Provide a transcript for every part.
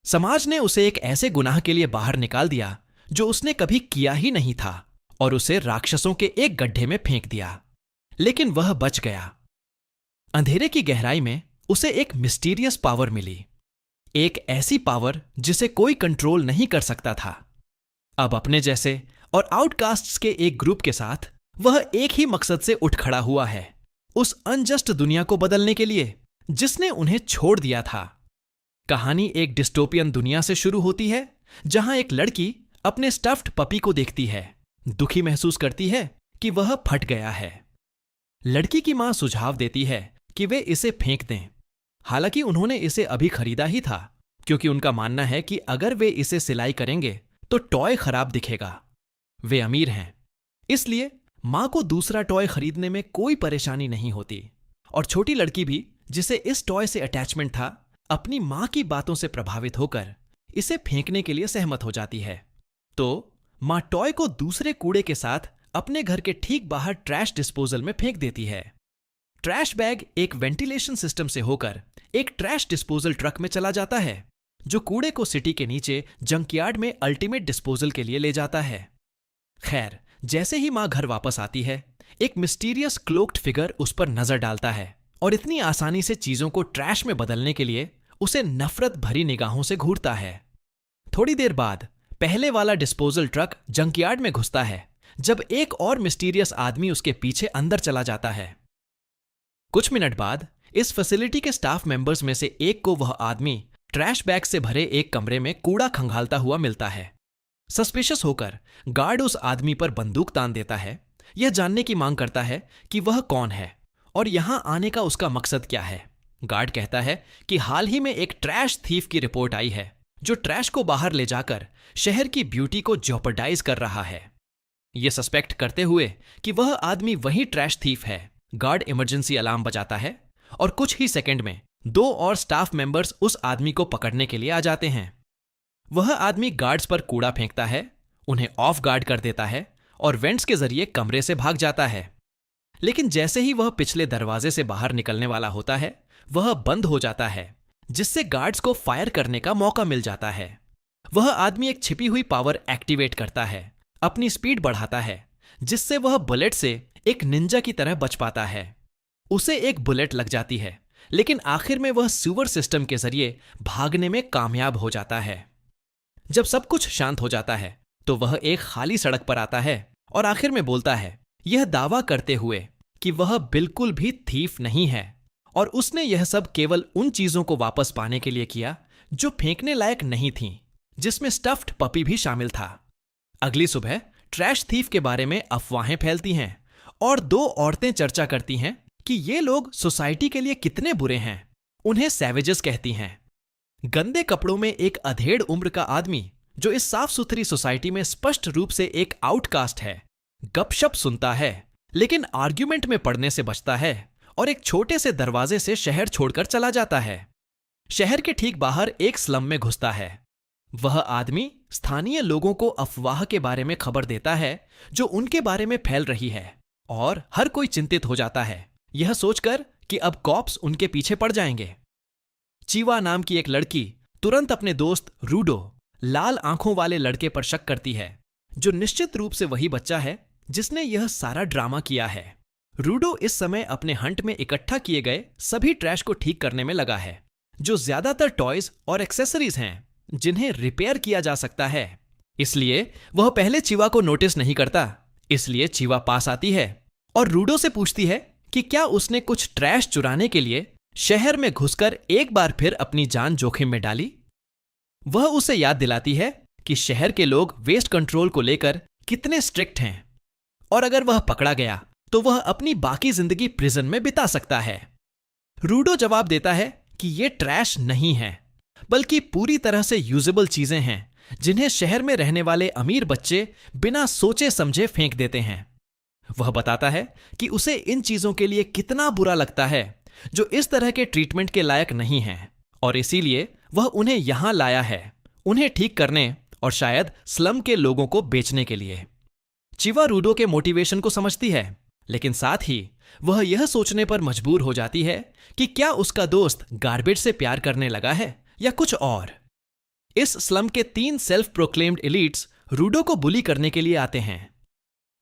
समाज ने उसे एक ऐसे गुनाह के लिए बाहर निकाल दिया जो उसने कभी किया ही नहीं था और उसे राक्षसों के एक गड्ढे में फेंक दिया। लेकिन वह बच गया। अंधेरे की गहराई में उसे एक मिस्टीरियस पावर मिली, एक ऐसी पावर जिसे कोई कंट्रोल नहीं कर सकता था। अब अपने जैसे और आउटकास्ट्स के एक ग्रुप के साथ वह एक ही मकसद से उठ खड़ा हुआ है, उस अनजस्ट दुनिया को बदलने के लिए जिसने उन्हें छोड़ दिया था। कहानी एक डिस्टोपियन दुनिया से शुरू होती है जहां एक लड़की अपने स्टफ्ड पपी को देखती है, दुखी महसूस करती है कि वह फट गया है। लड़की की मां सुझाव देती है कि वे इसे फेंक दें। हालांकि उन्होंने इसे अभी खरीदा ही था, क्योंकि उनका मानना है कि अगर वे इसे सिलाई करेंगे तो टॉय खराब दिखेगा। वे अमीर हैं, इसलिए मां को दूसरा टॉय खरीदने में कोई परेशानी नहीं होती। और छोटी लड़की भी, जिसे इस टॉय से अटैचमेंट था, अपनी मां की बातों से प्रभावित होकर इसे फेंकने के लिए सहमत हो जाती है। तो मां टॉय को दूसरे कूड़े के साथ अपने घर के ठीक बाहर ट्रैश डिस्पोजल में फेंक देती है। ट्रैश बैग एक वेंटिलेशन सिस्टम से होकर एक ट्रैश डिस्पोजल ट्रक में चला जाता है, जो कूड़े को सिटी के नीचे जंकयार्ड में अल्टीमेट डिस्पोजल के लिए ले जाता है। खैर, जैसे ही मां घर वापस आती है, एक मिस्टीरियस क्लोक्ड फिगर उस पर नजर डालता है और इतनी आसानी से चीजों को ट्रैश में बदलने के लिए उसे नफरत भरी निगाहों से घूरता है। थोड़ी देर बाद पहले वाला डिस्पोजल ट्रक जंकयार्ड में घुसता है, जब एक और मिस्टीरियस आदमी उसके पीछे अंदर चला जाता है। कुछ मिनट बाद इस फैसिलिटी के स्टाफ मेंबर्स में से एक को वह आदमी ट्रैश बैग से भरे एक कमरे में कूड़ा खंगालता हुआ मिलता है। सस्पिशियस होकर गार्ड उस आदमी पर बंदूक तान देता है, यह जानने की मांग करता है कि वह कौन है और यहां आने का उसका मकसद क्या है। गार्ड कहता है कि हाल ही में एक ट्रैश थीफ की रिपोर्ट आई है जो ट्रैश को बाहर ले जाकर शहर की ब्यूटी को जॉपर्डाइज कर रहा है। यह सस्पेक्ट करते हुए कि वह आदमी वही ट्रैश थीफ है, गार्ड इमरजेंसी अलार्म बजाता है और कुछ ही सेकंड में 2 और स्टाफ मेंबर्स उस आदमी को पकड़ने के लिए आ जाते हैं। वह आदमी गार्ड्स पर कूड़ा फेंकता है, उन्हें ऑफ गार्ड कर देता है और वेंट्स के जरिए कमरे से भाग जाता है। लेकिन जैसे ही वह पिछले दरवाजे से बाहर निकलने वाला होता है, वह बंद हो जाता है, जिससे गार्ड्स को फायर करने का मौका मिल जाता है। वह आदमी एक छिपी हुई पावर एक्टिवेट करता है, अपनी स्पीड बढ़ाता है, जिससे वह बुलेट से एक निंजा की तरह बच पाता है। उसे एक बुलेट लग जाती है, लेकिन आखिर में वह सीवर सिस्टम के जरिए भागने में कामयाब हो जाता है। जब सब कुछ शांत हो जाता है तो वह एक खाली सड़क पर आता है और आखिर में बोलता है, यह दावा करते हुए कि वह बिल्कुल भी थीफ नहीं है और उसने यह सब केवल उन चीजों को वापस पाने के लिए किया जो फेंकने लायक नहीं थीं, जिसमें स्टफ्ड पपी भी शामिल था। अगली सुबह ट्रैश थीफ के बारे में अफवाहें फैलती हैं और 2 औरतें चर्चा करती हैं कि ये लोग सोसाइटी के लिए कितने बुरे हैं। उन्हें सैवेजेस कहती हैं। गंदे कपड़ों में एक अधेड़ उम्र का आदमी, जो इस साफ सुथरी सोसाइटी में स्पष्ट रूप से एक आउटकास्ट है, गपशप सुनता है, लेकिन आर्ग्यूमेंट में पड़ने से बचता है और एक छोटे से दरवाजे से शहर छोड़कर चला जाता है। शहर के ठीक बाहर एक स्लम में घुसता है। वह आदमी स्थानीय लोगों को अफवाह के बारे में खबर देता है जो उनके बारे में फैल रही है, और हर कोई चिंतित हो जाता है, यह सोचकर कि अब कॉप्स उनके पीछे पड़ जाएंगे। चीवा नाम की एक लड़की तुरंत अपने दोस्त रूडो, लाल आंखों वाले लड़के पर शक करती है, जो निश्चित रूप से वही बच्चा है जिसने यह सारा ड्रामा किया है। रूडो इस समय अपने हंट में इकट्ठा किए गए सभी ट्रैश को ठीक करने में लगा है, जो ज्यादातर टॉयज और एक्सेसरीज हैं जिन्हें रिपेयर किया जा सकता है। इसलिए वह पहले चीवा को नोटिस नहीं करता। इसलिए चीवा पास आती है और रूडो से पूछती है कि क्या उसने कुछ ट्रैश चुराने के लिए शहर में घुसकर एक बार फिर अपनी जान जोखिम में डाली। वह उसे याद दिलाती है कि शहर के लोग वेस्ट कंट्रोल को लेकर कितने स्ट्रिक्ट हैं और अगर वह पकड़ा गया तो वह अपनी बाकी जिंदगी प्रिजन में बिता सकता है। रूडो जवाब देता है कि ये ट्रैश नहीं है, बल्कि पूरी तरह से यूजेबल चीजें हैं जिन्हें शहर में रहने वाले अमीर बच्चे बिना सोचे समझे फेंक देते हैं। वह बताता है कि उसे इन चीजों के लिए कितना बुरा लगता है जो इस तरह के ट्रीटमेंट के लायक नहीं हैं, और इसीलिए वह उन्हें यहां लाया है, उन्हें ठीक करने और शायद स्लम के लोगों को बेचने के लिए। चिवा रूडो के मोटिवेशन को समझती है, लेकिन साथ ही वह यह सोचने पर मजबूर हो जाती है कि क्या उसका दोस्त गार्बेज से प्यार करने लगा है या कुछ और। इस स्लम के 3 सेल्फ प्रोक्लेम्ड एलिट्स रूडो को बुली करने के लिए आते हैं।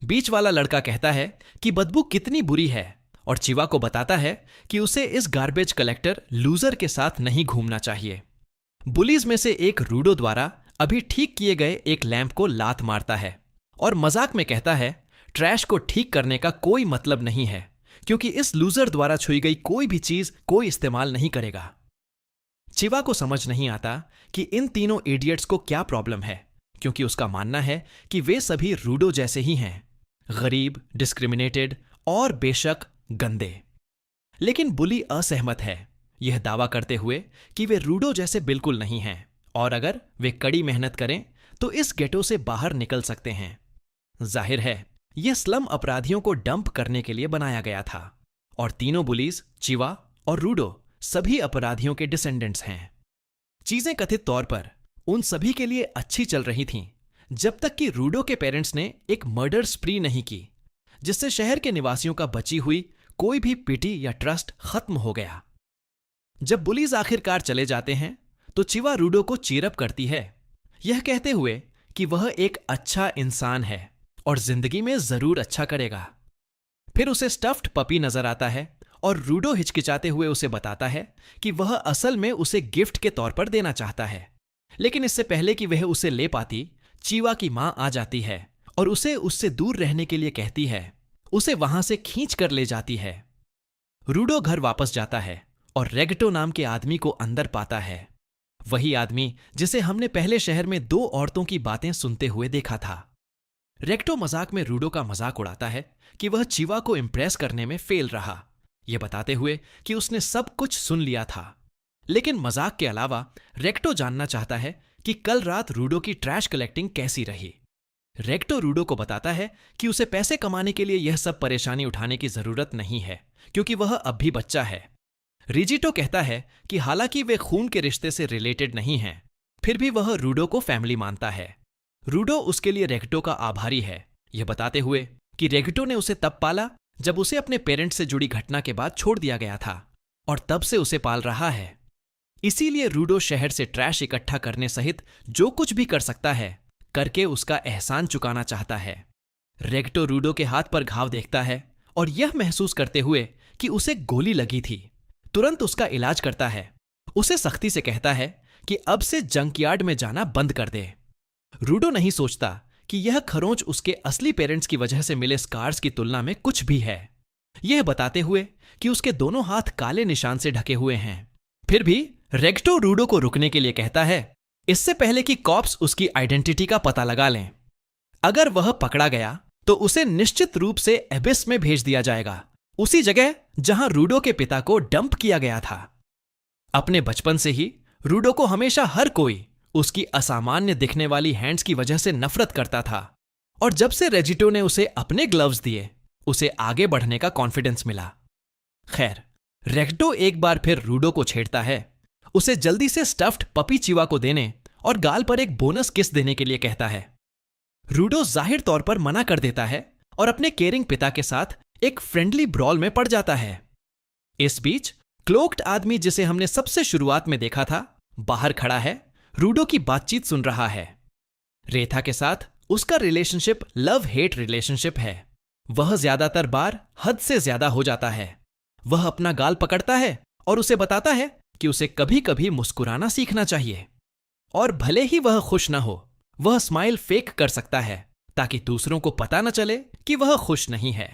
बीच वाला लड़का कहता है कि बदबू कितनी बुरी है और चिवा को बताता है कि उसे इस गार्बेज कलेक्टर लूजर के साथ नहीं घूमना चाहिए। बुलीज में से एक रूडो द्वारा अभी ठीक किए गए एक लैंप को लात मारता है और मजाक में कहता है ट्रैश को ठीक करने का कोई मतलब नहीं है, क्योंकि इस लूजर द्वारा छुई गई कोई भी चीज कोई इस्तेमाल नहीं करेगा। चिवा को समझ नहीं आता कि इन तीनों इडियट्स को क्या प्रॉब्लम है, क्योंकि उसका मानना है कि वे सभी रूडो जैसे ही हैं, गरीब, डिस्क्रिमिनेटेड और बेशक गंदे। लेकिन बुली असहमत है, यह दावा करते हुए कि वे रूडो जैसे बिल्कुल नहीं हैं और अगर वे कड़ी मेहनत करें तो इस गेटो से बाहर निकल सकते हैं। जाहिर है यह स्लम अपराधियों को डंप करने के लिए बनाया गया था और तीनों बुलीज, चिवा और रूडो सभी अपराधियों के डिसेंडेंट्स हैं। चीजें कथित तौर पर उन सभी के लिए अच्छी चल रही थीं जब तक कि रूडो के पेरेंट्स ने एक मर्डर स्प्री नहीं की, जिससे शहर के निवासियों का बची हुई कोई भी पिटी या ट्रस्ट खत्म हो गया। जब बुलीज आखिरकार चले जाते हैं तो चिवा रूडो को चीरअप करती है, यह कहते हुए कि वह एक अच्छा इंसान है और जिंदगी में जरूर अच्छा करेगा। फिर उसे स्टफ्ड पपी नजर आता है और रूडो हिचकिचाते हुए उसे बताता है कि वह असल में उसे गिफ्ट के तौर पर देना चाहता है। लेकिन इससे पहले कि वह उसे ले पाती, चिवा की मां आ जाती है और उसे उससे दूर रहने के लिए कहती है, उसे वहां से खींच कर ले जाती है। रूडो घर वापस जाता है और रेगटो नाम के आदमी को अंदर पाता है, वही आदमी जिसे हमने पहले शहर में 2 औरतों की बातें सुनते हुए देखा था। रेगटो मजाक में रूडो का मजाक उड़ाता है कि वह चिवा को इंप्रेस करने में फेल रहा, यह बताते हुए कि उसने सब कुछ सुन लिया था। लेकिन मजाक के अलावा रेगटो जानना चाहता है कि कल रात रूडो की ट्रैश कलेक्टिंग कैसी रही। रेगटो रूडो को बताता है कि उसे पैसे कमाने के लिए यह सब परेशानी उठाने की जरूरत नहीं है, क्योंकि वह अब भी बच्चा है। रिजिटो कहता है कि हालांकि वे खून के रिश्ते से रिलेटेड नहीं हैं, फिर भी वह रूडो को फैमिली मानता है। रूडो उसके लिए रेगटो का आभारी है, यह बताते हुए कि रेगटो ने उसे तब पाला जब उसे अपने पेरेंट्स से जुड़ी घटना के बाद छोड़ दिया गया था और तब से उसे पाल रहा है। इसीलिए रूडो शहर से ट्रैश इकट्ठा करने सहित जो कुछ भी कर सकता है करके उसका एहसान चुकाना चाहता है। रेगटो रूडो के हाथ पर घाव देखता है और यह महसूस करते हुए कि उसे गोली लगी थी, तुरंत उसका इलाज करता है। उसे सख्ती से कहता है कि अब से जंकयार्ड में जाना बंद कर दे। रूडो नहीं सोचता कि यह खरोंच उसके असली पेरेंट्स की वजह से मिले स्कार्स की तुलना में कुछ भी है, यह बताते हुए कि उसके दोनों हाथ काले निशान से ढके हुए हैं। फिर भी रेगटो रूडो को रुकने के लिए कहता है, इससे पहले कि कॉप्स उसकी आइडेंटिटी का पता लगा लें। अगर वह पकड़ा गया तो उसे निश्चित रूप से एबिस में भेज दिया जाएगा, उसी जगह जहां रूडो के पिता को डंप किया गया था। अपने बचपन से ही रूडो को हमेशा हर कोई उसकी असामान्य दिखने वाली हैंड्स की वजह से नफरत करता था और जब से रेजिटो ने उसे अपने ग्लव्स दिए, उसे आगे बढ़ने का कॉन्फिडेंस मिला। खैर, रेगटो एक बार फिर रूडो को छेड़ता है, उसे जल्दी से स्टफ्ड पपी चिवा को देने और गाल पर एक बोनस किस देने के लिए कहता है। रूडो जाहिर तौर पर मना कर देता है और अपने केयरिंग पिता के साथ एक फ्रेंडली ब्रॉल में पड़ जाता है। इस बीच क्लोक्ड आदमी जिसे हमने सबसे शुरुआत में देखा था, बाहर खड़ा है, रूडो की बातचीत सुन रहा है। रेथा के साथ उसका रिलेशनशिप लव हेट रिलेशनशिप है। वह ज्यादातर बार हद से ज्यादा हो जाता है। वह अपना गाल पकड़ता है और उसे बताता है कि उसे कभी कभी मुस्कुराना सीखना चाहिए और भले ही वह खुश ना हो, वह स्माइल फेक कर सकता है ताकि दूसरों को पता न चले कि वह खुश नहीं है।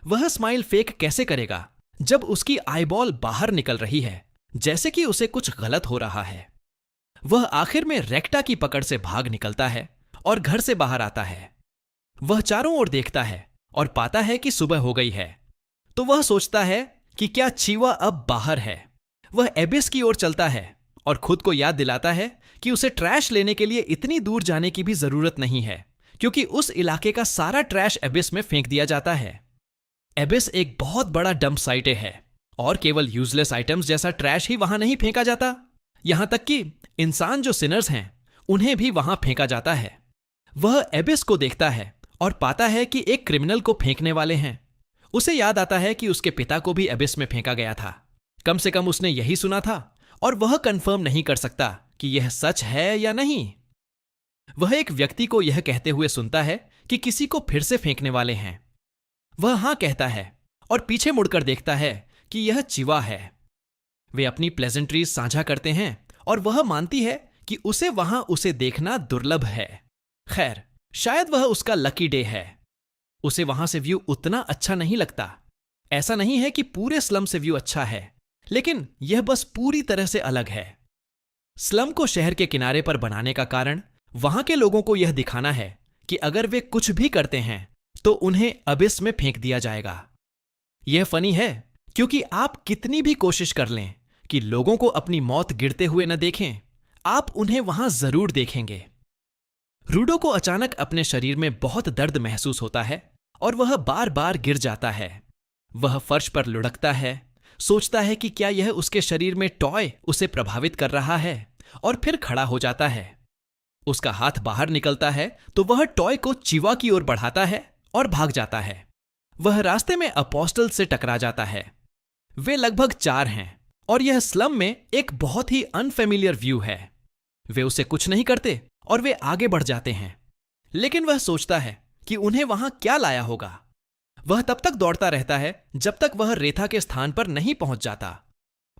वह स्माइल फेक कैसे करेगा जब उसकी आईबॉल बाहर निकल रही है, जैसे कि उसे कुछ गलत हो रहा है। वह आखिर में रेक्टा की पकड़ से भाग निकलता है और घर से बाहर आता है। वह चारों ओर देखता है और पाता है कि सुबह हो गई है, तो वह सोचता है कि क्या चिवा अब बाहर है। वह एबिस की ओर चलता है और खुद को याद दिलाता है कि उसे ट्रैश लेने के लिए इतनी दूर जाने की भी जरूरत नहीं है, क्योंकि उस इलाके का सारा ट्रैश एबिस में फेंक दिया जाता है। एबिस एक बहुत बड़ा डंप साइट है और केवल यूजलेस आइटम्स जैसा ट्रैश ही वहां नहीं फेंका जाता, यहां तक कि इंसान जो सिनर्स हैं उन्हें भी वहां फेंका जाता है। वह एबिस को देखता है और पाता है कि एक क्रिमिनल को फेंकने वाले हैं। उसे याद आता है कि उसके पिता को भी एबिस में फेंका गया था। कम से कम उसने यही सुना था और वह कंफर्म नहीं कर सकता कि यह सच है या नहीं। वह एक व्यक्ति को यह कहते हुए सुनता है कि किसी को फिर से फेंकने वाले हैं। वह हां कहता है और पीछे मुड़कर देखता है कि यह चिवा है। वे अपनी प्लेजेंट्रीज साझा करते हैं और वह मानती है कि उसे वहां उसे देखना दुर्लभ है। खैर, शायद वह उसका लकी डे है। उसे वहां से व्यू उतना अच्छा नहीं लगता। ऐसा नहीं है कि पूरे स्लम से व्यू अच्छा है, लेकिन यह बस पूरी तरह से अलग है। स्लम को शहर के किनारे पर बनाने का कारण वहां के लोगों को यह दिखाना है कि अगर वे कुछ भी करते हैं तो उन्हें अबिस में फेंक दिया जाएगा। यह फनी है क्योंकि आप कितनी भी कोशिश कर लें कि लोगों को अपनी मौत गिरते हुए न देखें, आप उन्हें वहां जरूर देखेंगे। रूडो को अचानक अपने शरीर में बहुत दर्द महसूस होता है और वह बार बार गिर जाता है। वह फर्श पर लुढ़कता है, सोचता है कि क्या यह उसके शरीर में टॉय उसे प्रभावित कर रहा है, और फिर खड़ा हो जाता है। उसका हाथ बाहर निकलता है तो वह टॉय को चिवा की ओर बढ़ाता है और भाग जाता है। वह रास्ते में अपोस्टल से टकरा जाता है। वे लगभग 4 हैं और यह स्लम में एक बहुत ही अनफेमिलियर व्यू है। वे उसे कुछ नहीं करते और वे आगे बढ़ जाते हैं, लेकिन वह सोचता है कि उन्हें वहां क्या लाया होगा। वह तब तक दौड़ता रहता है जब तक वह रेथा के स्थान पर नहीं पहुंच जाता।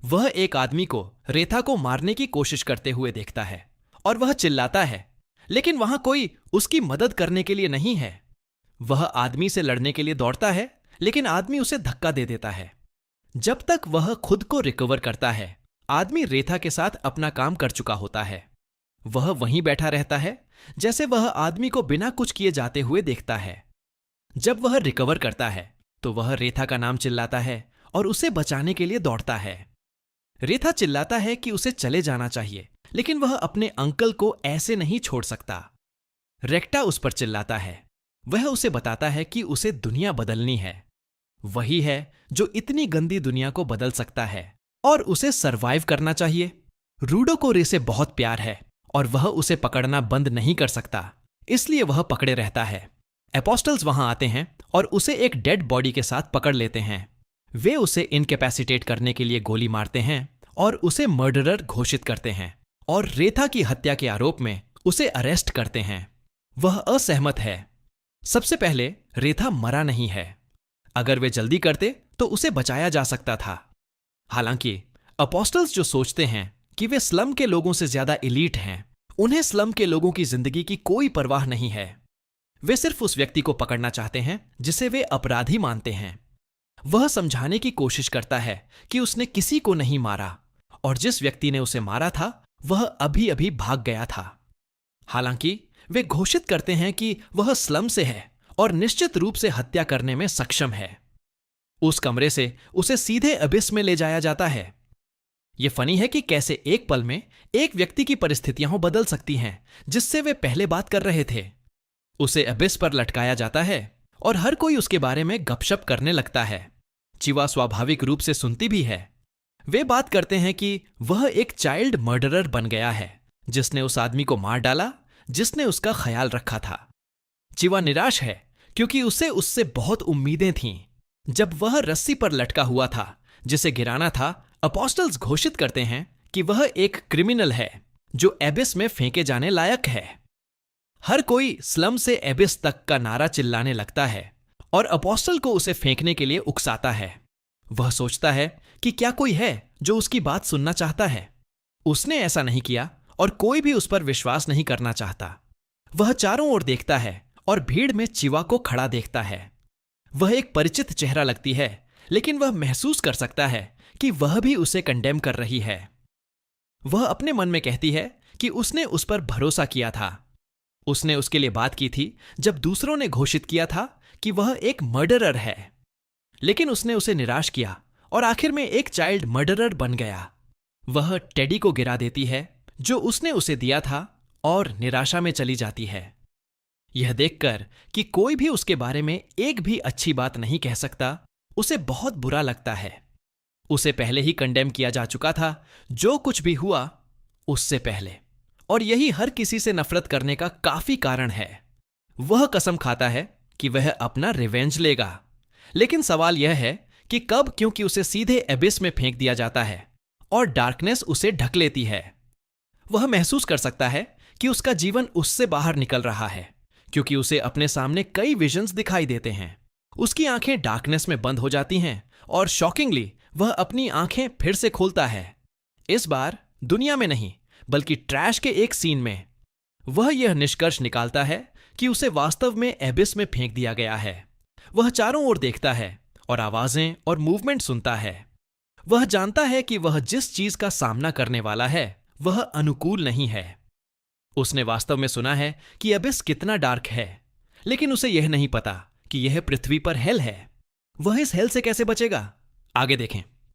वह एक आदमी को रेथा को मारने की कोशिश करते हुए देखता है और वह चिल्लाता है, लेकिन वहां कोई उसकी मदद करने के लिए नहीं है। वह आदमी से लड़ने के लिए दौड़ता है, लेकिन आदमी उसे धक्का दे देता है। जब तक वह खुद को रिकवर करता है, आदमी रेथा के साथ अपना काम कर चुका होता है। वह वहीं बैठा रहता है जैसे वह आदमी को बिना कुछ किए जाते हुए देखता है। जब वह रिकवर करता है तो वह रेथा का नाम चिल्लाता है और उसे बचाने के लिए दौड़ता है। रेथा चिल्लाता है कि उसे चले जाना चाहिए, लेकिन वह अपने अंकल को ऐसे नहीं छोड़ सकता। रेक्टा उस पर चिल्लाता है। वह उसे बताता है कि उसे दुनिया बदलनी है। वही है जो इतनी गंदी दुनिया को बदल सकता है और उसे सरवाइव करना चाहिए। रूडो को रे से बहुत प्यार है और वह उसे पकड़ना बंद नहीं कर सकता, इसलिए वह पकड़े रहता है। एपोस्टल्स वहां आते हैं और उसे एक डेड बॉडी के साथ पकड़ लेते हैं। वे उसे इनकैपेसिटेट करने के लिए गोली मारते हैं और उसे मर्डरर घोषित करते हैं और रेथा की हत्या के आरोप में उसे अरेस्ट करते हैं। वह असहमत है। सबसे पहले, रेथा मरा नहीं है। अगर वे जल्दी करते तो उसे बचाया जा सकता था। हालांकि अपोस्टल्स जो सोचते हैं कि वे स्लम के लोगों से ज्यादा एलीट हैं, उन्हें स्लम के लोगों की जिंदगी की कोई परवाह नहीं है। वे सिर्फ उस व्यक्ति को पकड़ना चाहते हैं जिसे वे अपराधी मानते हैं। वह समझाने की कोशिश करता है कि उसने किसी को नहीं मारा और जिस व्यक्ति ने उसे मारा था वह अभी अभी भाग गया था। हालांकि वे घोषित करते हैं कि वह स्लम से है और निश्चित रूप से हत्या करने में सक्षम है। उस कमरे से उसे सीधे अबिस में ले जाया जाता है। यह फनी है कि कैसे एक पल में एक व्यक्ति की परिस्थितियां बदल सकती हैं जिससे वे पहले बात कर रहे थे। उसे अबिस पर लटकाया जाता है और हर कोई उसके बारे में गपशप करने लगता है। चिवा स्वाभाविक रूप से सुनती भी है। वे बात करते हैं कि वह एक चाइल्ड मर्डरर बन गया है जिसने उस आदमी को मार डाला जिसने उसका ख्याल रखा था। चिवा निराश है क्योंकि उसे उससे बहुत उम्मीदें थीं। जब वह रस्सी पर लटका हुआ था जिसे गिराना था, अपोस्टल्स घोषित करते हैं कि वह एक क्रिमिनल है जो एबिस में फेंके जाने लायक है। हर कोई स्लम से एबिस तक का नारा चिल्लाने लगता है और अपोस्टल को उसे फेंकने के लिए उकसाता है। वह सोचता है कि क्या कोई है जो उसकी बात सुनना चाहता है। उसने ऐसा नहीं किया और कोई भी उस पर विश्वास नहीं करना चाहता। वह चारों ओर देखता है और भीड़ में चिवा को खड़ा देखता है। वह एक परिचित चेहरा लगती है, लेकिन वह महसूस कर सकता है कि वह भी उसे कंडेम कर रही है। वह अपने मन में कहती है कि उसने उस पर भरोसा किया था। उसने उसके लिए बात की थी जब दूसरों ने घोषित किया था कि वह एक मर्डरर है, लेकिन उसने उसे निराश किया और आखिर में एक चाइल्ड मर्डरर बन गया। वह टेडी को गिरा देती है जो उसने उसे दिया था और निराशा में चली जाती है। यह देखकर कि कोई भी उसके बारे में एक भी अच्छी बात नहीं कह सकता, उसे बहुत बुरा लगता है। उसे पहले ही कंडेम किया जा चुका था जो कुछ भी हुआ उससे पहले, और यही हर किसी से नफरत करने का काफी कारण है। वह कसम खाता है कि वह अपना रिवेंज लेगा, लेकिन सवाल यह है कि कब, क्योंकि उसे सीधे एबिस में फेंक दिया जाता है और डार्कनेस उसे ढक लेती है। वह महसूस कर सकता है कि उसका जीवन उससे बाहर निकल रहा है, क्योंकि उसे अपने सामने कई विजन्स दिखाई देते हैं। उसकी आंखें डार्कनेस में बंद हो जाती हैं और शॉकिंगली वह अपनी आंखें फिर से खोलता है। इस बार दुनिया में नहीं, बल्कि ट्रैश के एक सीन में। वह यह निष्कर्ष निकालता है कि उसे वास्तव में एबिस में फेंक दिया गया है। वह चारों ओर देखता है और आवाजें और मूवमेंट सुनता है। वह जानता है कि वह जिस चीज का सामना करने वाला है वह अनुकूल नहीं है। उसने वास्तव में सुना है कि एबिस कितना डार्क है, लेकिन उसे यह नहीं पता कि यह पृथ्वी पर हेल है। वह इस हेल से कैसे बचेगा? आगे देखें।